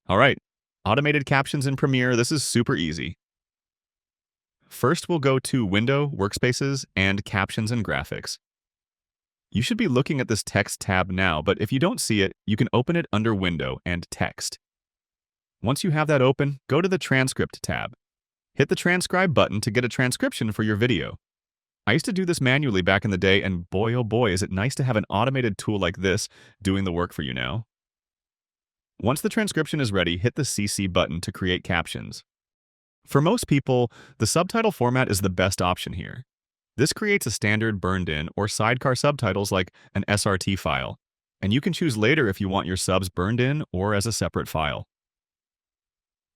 All right, automated captions in Premiere. This is super easy. First, we'll go to Window, Workspaces, and Captions and Graphics. You should be looking at this Text tab now, but if you don't see it, you can open it under Window and Text. Once you have that open, go to the Transcript tab. Hit the Transcribe button to get a transcription for your video. I used to do this manually back in the day, and boy oh boy, is it nice to have an automated tool like this doing the work for you now. Once the transcription is ready, hit the CC button to create captions. For most people, the subtitle format is the best option here. This creates a standard burned-in or sidecar subtitles like an SRT file, and you can choose later if you want your subs burned in or as a separate file.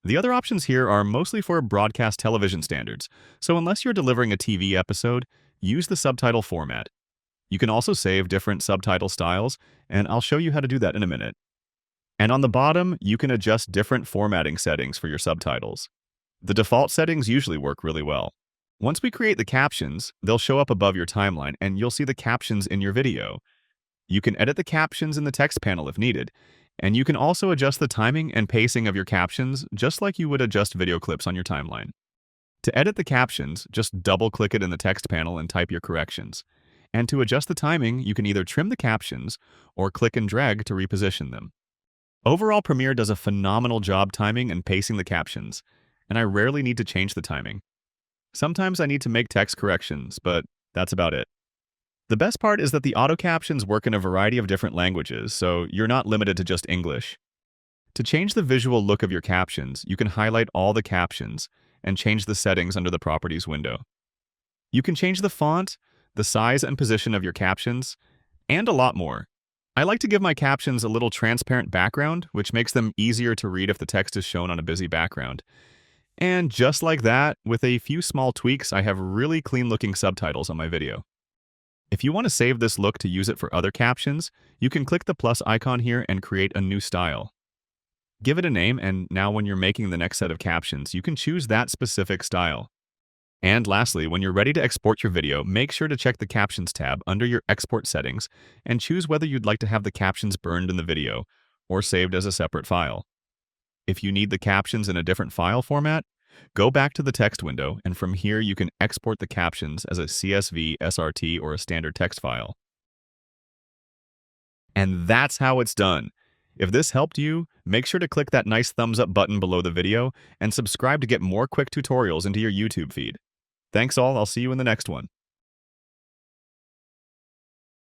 The other options here are mostly for broadcast television standards, so unless you're delivering a TV episode, use the subtitle format. You can also save different subtitle styles, and I'll show you how to do that in a minute. And on the bottom, you can adjust different formatting settings for your subtitles. The default settings usually work really well. Once we create the captions, they'll show up above your timeline, and you'll see the captions in your video. You can edit the captions in the text panel if needed, and you can also adjust the timing and pacing of your captions just like you would adjust video clips on your timeline. To edit the captions, just double-click it in the text panel and type your corrections. And to adjust the timing, you can either trim the captions or click and drag to reposition them. Overall, Premiere does a phenomenal job timing and pacing the captions, and I rarely need to change the timing. Sometimes I need to make text corrections, but that's about it. The best part is that the auto captions work in a variety of different languages, so you're not limited to just English. To change the visual look of your captions, you can highlight all the captions and change the settings under the Properties window. You can change the font, the size and position of your captions, and a lot more. I like to give my captions a little transparent background, which makes them easier to read if the text is shown on a busy background. And just like that, with a few small tweaks, I have really clean-looking subtitles on my video. If you want to save this look to use it for other captions, you can click the plus icon here and create a new style. Give it a name, and now when you're making the next set of captions, you can choose that specific style. And lastly, when you're ready to export your video, make sure to check the Captions tab under your Export settings and choose whether you'd like to have the captions burned in the video or saved as a separate file. If you need the captions in a different file format, go back to the text window, and from here you can export the captions as a CSV, SRT, or a standard text file. And that's how it's done. If this helped you, make sure to click that nice thumbs up button below the video and subscribe to get more quick tutorials into your YouTube feed. Thanks all, I'll see you in the next one.